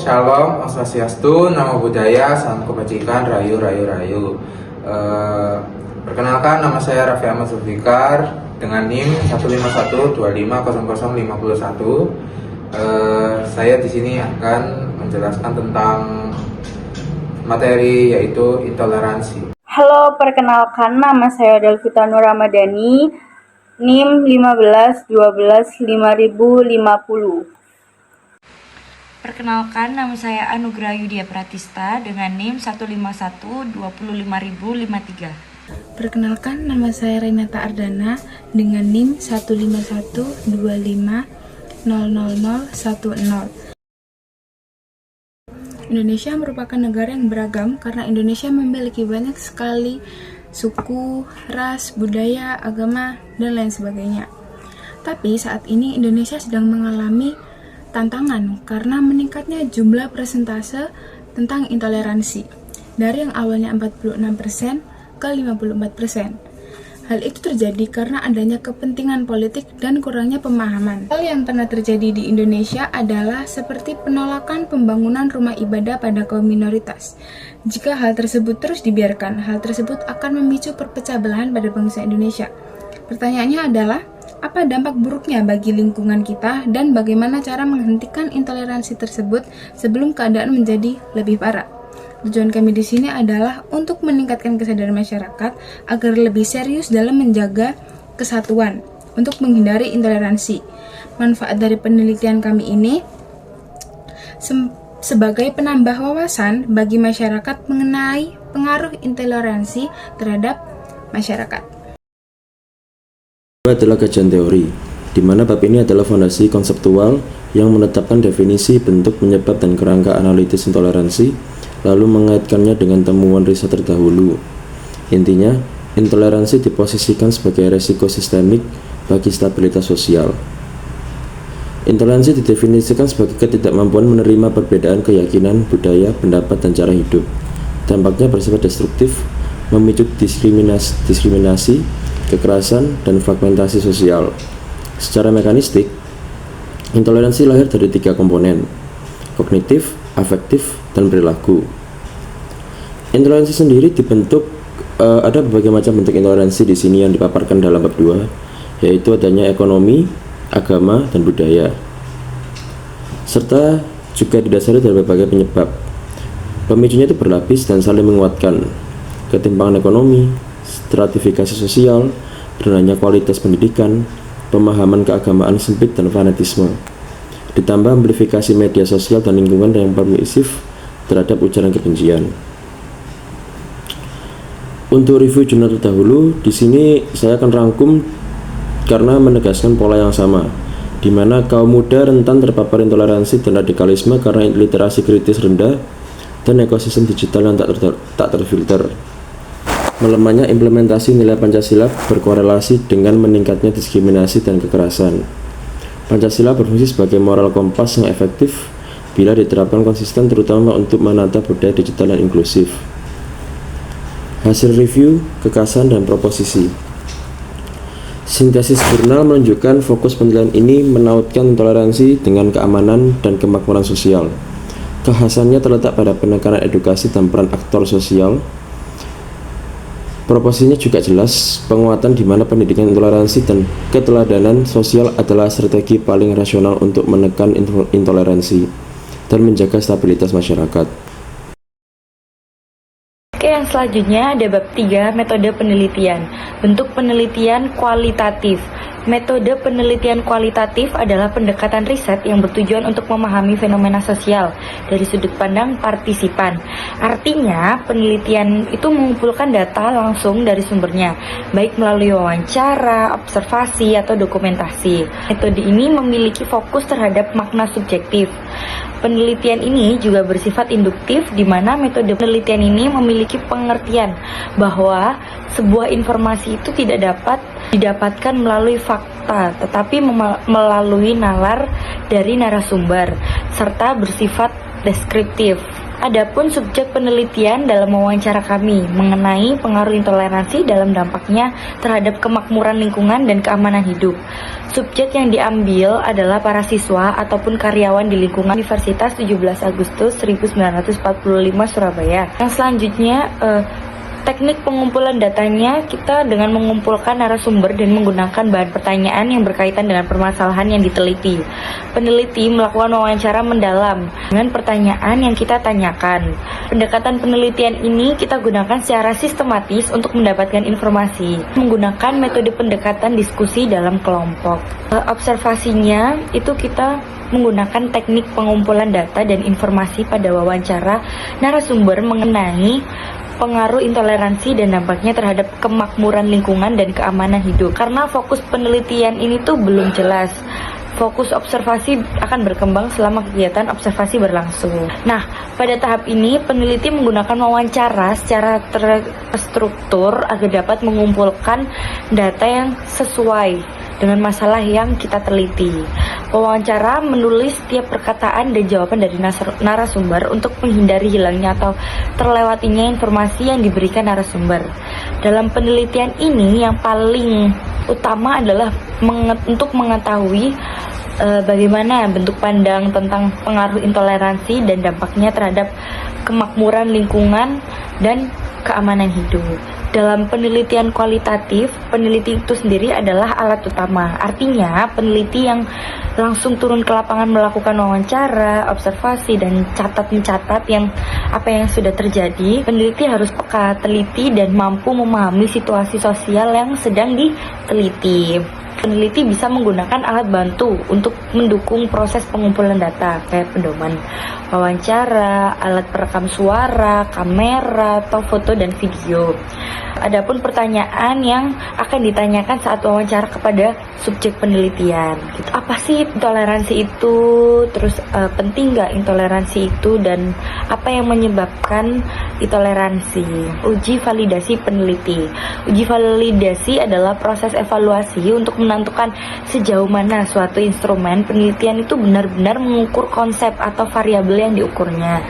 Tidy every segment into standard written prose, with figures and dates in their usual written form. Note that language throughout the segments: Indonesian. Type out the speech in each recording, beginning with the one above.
Shalom, Om Swastiastu, Namo Buddhaya, Salam Kebajikan, Rayu, Rayu, Rayu. Perkenalkan, nama saya Raffi Ahmad Zulfikar dengan NIM 151250051. Saya di sini akan menjelaskan tentang materi yaitu intoleransi. Halo, perkenalkan nama saya Delvita Nur Ramadhani, NIM 15125050. Perkenalkan, nama saya Anugrah Yudia Pratista dengan NIM 151-25053. Perkenalkan, nama saya Renata Ardana dengan NIM 15125000010. Indonesia merupakan negara yang beragam karena Indonesia memiliki banyak sekali suku, ras, budaya, agama, dan lain sebagainya. Tapi saat ini Indonesia sedang mengalami tantangan karena meningkatnya jumlah persentase tentang intoleransi dari yang awalnya 46% ke 54%. Hal itu terjadi karena adanya kepentingan politik dan kurangnya pemahaman. Hal yang pernah terjadi di Indonesia adalah seperti penolakan pembangunan rumah ibadah pada kaum minoritas. Jika hal tersebut terus dibiarkan, hal tersebut akan memicu perpecah belahan pada bangsa Indonesia. Pertanyaannya adalah, apa dampak buruknya bagi lingkungan kita dan bagaimana cara menghentikan intoleransi tersebut sebelum keadaan menjadi lebih parah? Tujuan kami di sini adalah untuk meningkatkan kesadaran masyarakat agar lebih serius dalam menjaga kesatuan untuk menghindari intoleransi. Manfaat dari penelitian kami ini sebagai penambah wawasan bagi masyarakat mengenai pengaruh intoleransi terhadap masyarakat. Adalah kajian teori, di mana bab ini adalah fondasi konseptual yang menetapkan definisi, bentuk, penyebab, dan kerangka analitis intoleransi, lalu mengaitkannya dengan temuan riset terdahulu. Intinya, intoleransi diposisikan sebagai resiko sistemik bagi stabilitas sosial. Intoleransi didefinisikan sebagai ketidakmampuan menerima perbedaan keyakinan, budaya, pendapat, dan cara hidup. Dampaknya bersifat destruktif, memicu diskriminasi, kekerasan, dan fragmentasi sosial. Secara mekanistik, intoleransi lahir dari 3 komponen: kognitif, afektif, dan perilaku. Intoleransi sendiri dibentuk ada berbagai macam bentuk intoleransi di sini yang dipaparkan dalam bab 2, yaitu adanya ekonomi, agama, dan budaya. Serta juga didasari dari berbagai penyebab. Pemicunya itu berlapis dan saling menguatkan. Ketimpangan ekonomi, stratifikasi sosial, rendahnya kualitas pendidikan, pemahaman keagamaan sempit, dan fanatisme. Ditambah amplifikasi media sosial dan lingkungan yang permisif terhadap ujaran kebencian. Untuk review jurnal terdahulu, di sini saya akan rangkum karena menegaskan pola yang sama, di mana kaum muda rentan terpapar intoleransi dan radikalisme karena literasi kritis rendah dan ekosistem digital yang tak terfilter. Melemahnya implementasi nilai Pancasila berkorelasi dengan meningkatnya diskriminasi dan kekerasan. Pancasila berfungsi sebagai moral kompas yang efektif bila diterapkan konsisten, terutama untuk menata budaya digital dan inklusif. Hasil review, kekasan, dan proposisi. Sintesis jurnal menunjukkan fokus penelitian ini menautkan intoleransi dengan keamanan dan kemakmuran sosial. Kekhasannya terletak pada penekanan edukasi dan peran aktor sosial. Proposisinya juga jelas, penguatan di mana pendidikan intoleransi dan keteladanan sosial adalah strategi paling rasional untuk menekan intoleransi dan menjaga stabilitas masyarakat. Oke, yang selanjutnya ada bab 3, metode penelitian. Bentuk penelitian kualitatif. Metode penelitian kualitatif adalah pendekatan riset yang bertujuan untuk memahami fenomena sosial dari sudut pandang partisipan. Artinya, penelitian itu mengumpulkan data langsung dari sumbernya, baik melalui wawancara, observasi, atau dokumentasi. Metode ini memiliki fokus terhadap makna subjektif. Penelitian ini juga bersifat induktif, di mana metode penelitian ini memiliki pengertian bahwa sebuah informasi itu tidak dapat didapatkan melalui fakta, tetapi melalui nalar dari narasumber, serta bersifat deskriptif. Adapun subjek penelitian dalam wawancara kami mengenai pengaruh intoleransi dalam dampaknya terhadap kemakmuran lingkungan dan keamanan hidup. Subjek yang diambil adalah para siswa ataupun karyawan di lingkungan Universitas 17 Agustus 1945 Surabaya. Yang selanjutnya, teknik pengumpulan datanya kita dengan mengumpulkan narasumber dan menggunakan bahan pertanyaan yang berkaitan dengan permasalahan yang diteliti. Peneliti melakukan wawancara mendalam dengan pertanyaan yang kita tanyakan. Pendekatan penelitian ini kita gunakan secara sistematis untuk mendapatkan informasi, menggunakan metode pendekatan diskusi dalam kelompok. Observasinya itu kita menggunakan teknik pengumpulan data dan informasi pada wawancara narasumber mengenai pengaruh intoleransi dan dampaknya terhadap kemakmuran lingkungan dan keamanan hidup. Karena fokus penelitian ini tuh belum jelas. Fokus observasi akan berkembang selama kegiatan observasi berlangsung. Nah, pada tahap ini peneliti menggunakan wawancara secara terstruktur agar dapat mengumpulkan data yang sesuai dengan masalah yang kita teliti. Wawancara menulis setiap perkataan dan jawaban dari narasumber untuk menghindari hilangnya atau terlewatinya informasi yang diberikan narasumber. Dalam penelitian ini yang paling utama adalah untuk mengetahui bagaimana bentuk pandang tentang pengaruh intoleransi dan dampaknya terhadap kemakmuran lingkungan dan keamanan hidup. Dalam penelitian kualitatif, peneliti itu sendiri adalah alat utama. Artinya, peneliti yang langsung turun ke lapangan melakukan wawancara, observasi, dan mencatat apa yang sudah terjadi. Peneliti harus peka, teliti, dan mampu memahami situasi sosial yang sedang diteliti. Peneliti bisa menggunakan alat bantu untuk mendukung proses pengumpulan data, kayak pedoman wawancara, alat perekam suara, kamera, atau foto dan video. Adapun pertanyaan yang akan ditanyakan saat wawancara kepada subjek penelitian, gitu. Apa sih intoleransi itu? Terus penting nggak intoleransi itu? Dan apa yang menyebabkan intoleransi? Uji validasi peneliti. Uji validasi adalah proses evaluasi untuk menentukan sejauh mana suatu instrumen penelitian itu benar-benar mengukur konsep atau variabel yang diukurnya.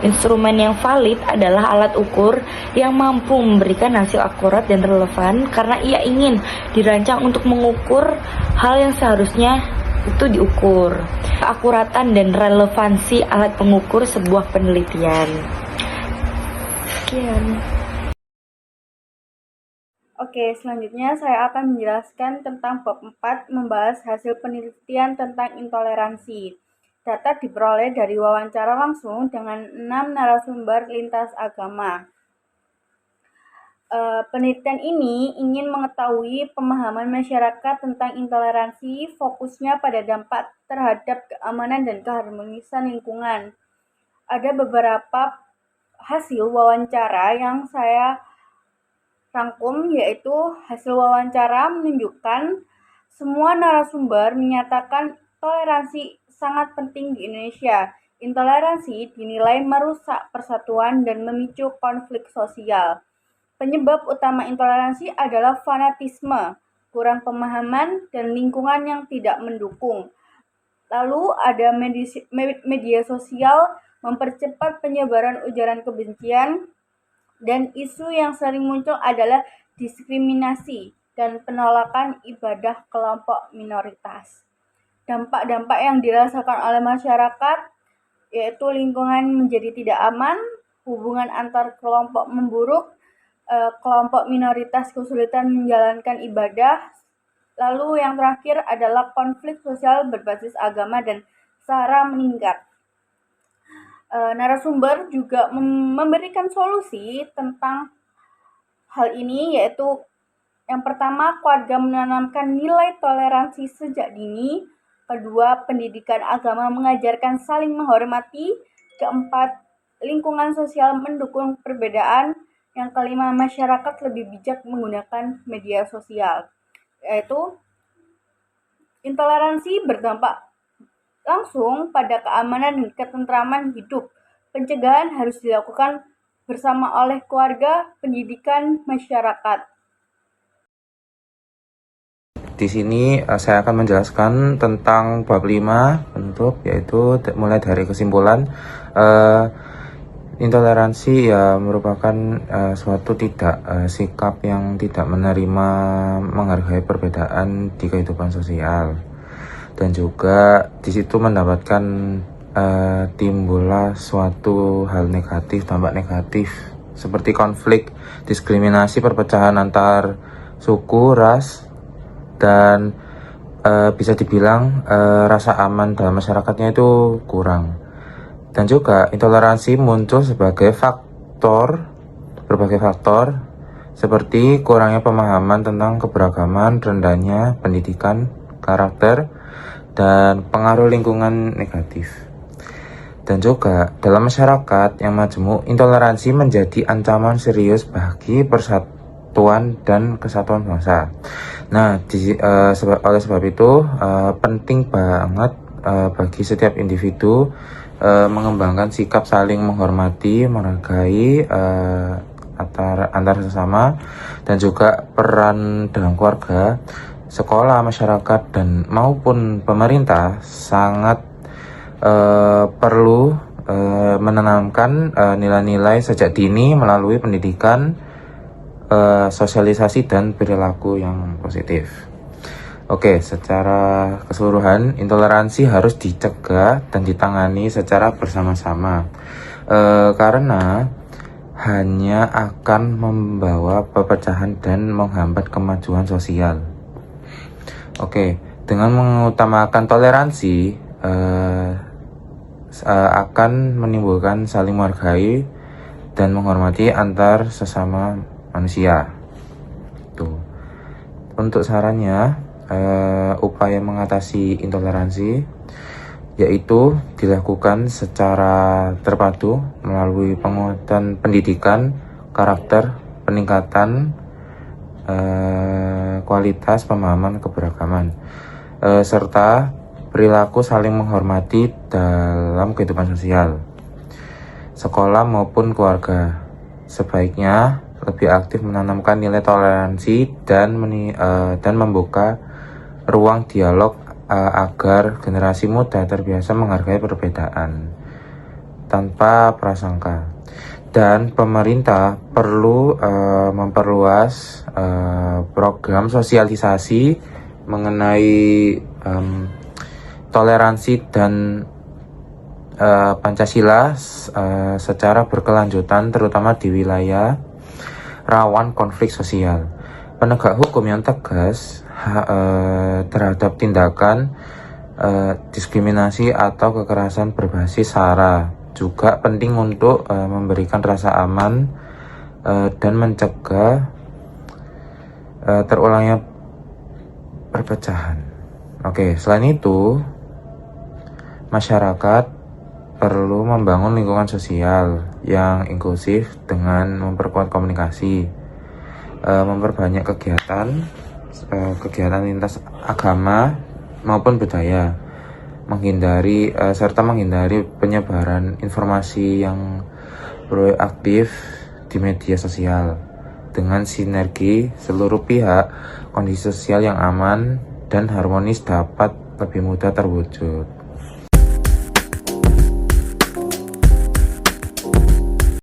Instrumen yang valid adalah alat ukur yang mampu memberikan hasil akurat dan relevan karena ia ingin dirancang untuk mengukur hal yang seharusnya itu diukur. Keakuratan dan relevansi alat pengukur sebuah penelitian. Sekian. Oke, selanjutnya saya akan menjelaskan tentang bab 4 membahas hasil penelitian tentang intoleransi. Data diperoleh dari wawancara langsung dengan 6 narasumber lintas agama. Penelitian ini ingin mengetahui pemahaman masyarakat tentang intoleransi, fokusnya pada dampak terhadap keamanan dan keharmonisan lingkungan. Ada beberapa hasil wawancara yang saya rangkum, yaitu hasil wawancara menunjukkan semua narasumber menyatakan toleransi sangat penting di Indonesia. Intoleransi dinilai merusak persatuan dan memicu konflik sosial. Penyebab utama intoleransi adalah fanatisme, kurang pemahaman, dan lingkungan yang tidak mendukung. Lalu ada media sosial mempercepat penyebaran ujaran kebencian, dan isu yang sering muncul adalah diskriminasi dan penolakan ibadah kelompok minoritas. Dampak-dampak yang dirasakan oleh masyarakat yaitu lingkungan menjadi tidak aman, hubungan antar kelompok memburuk, kelompok minoritas kesulitan menjalankan ibadah. Lalu yang terakhir adalah konflik sosial berbasis agama dan SARA meningkat. Narasumber juga memberikan solusi tentang hal ini, yaitu yang pertama, keluarga menanamkan nilai toleransi sejak dini. Kedua, pendidikan agama mengajarkan saling menghormati. Keempat, lingkungan sosial mendukung perbedaan. Yang kelima, masyarakat lebih bijak menggunakan media sosial. Yaitu, intoleransi berdampak langsung pada keamanan dan ketentraman hidup. Pencegahan harus dilakukan bersama oleh keluarga, pendidikan, masyarakat. Di sini saya akan menjelaskan tentang bab 5 bentuk, yaitu mulai dari kesimpulan. Intoleransi ya merupakan suatu sikap yang tidak menerima menghargai perbedaan di kehidupan sosial, dan juga di situ mendapatkan timbullah suatu hal negatif, dampak negatif seperti konflik, diskriminasi, perpecahan antar suku, ras, dan bisa dibilang rasa aman dalam masyarakatnya itu kurang. Dan juga intoleransi muncul sebagai berbagai faktor seperti kurangnya pemahaman tentang keberagaman, rendahnya pendidikan, karakter, dan pengaruh lingkungan negatif. Dan juga dalam masyarakat yang majemuk, intoleransi menjadi ancaman serius bagi persatuan dan kesatuan bangsa. Nah, oleh sebab itu penting banget bagi setiap individu mengembangkan sikap saling menghormati, menghargai antar sesama, dan juga peran dalam keluarga, sekolah, masyarakat, dan maupun pemerintah sangat perlu menanamkan nilai-nilai sejak dini melalui pendidikan, sosialisasi, dan perilaku yang positif. Oke, secara keseluruhan intoleransi harus dicegah dan ditangani secara bersama-sama, karena hanya akan membawa perpecahan dan menghambat kemajuan sosial. Oke, dengan mengutamakan toleransi akan menimbulkan saling menghargai dan menghormati antar sesama manusia. Tuh. Untuk sarannya, upaya mengatasi intoleransi yaitu dilakukan secara terpadu melalui penguatan pendidikan, karakter, peningkatan kualitas pemahaman keberagaman, serta perilaku saling menghormati dalam kehidupan sosial. Sekolah maupun keluarga sebaiknya lebih aktif menanamkan nilai toleransi dan membuka ruang dialog agar generasi muda terbiasa menghargai perbedaan tanpa prasangka. Dan pemerintah perlu memperluas program sosialisasi mengenai toleransi dan Pancasila secara berkelanjutan, terutama di wilayah rawan konflik sosial. Penegak hukum yang tegas terhadap tindakan diskriminasi atau kekerasan berbasis SARA juga penting untuk memberikan rasa aman dan mencegah terulangnya perpecahan. Oke, selain itu masyarakat perlu membangun lingkungan sosial yang inklusif dengan memperkuat komunikasi, memperbanyak kegiatan lintas agama maupun budaya, serta menghindari penyebaran informasi yang proaktif di media sosial. Dengan sinergi seluruh pihak, kondisi sosial yang aman dan harmonis dapat lebih mudah terwujud.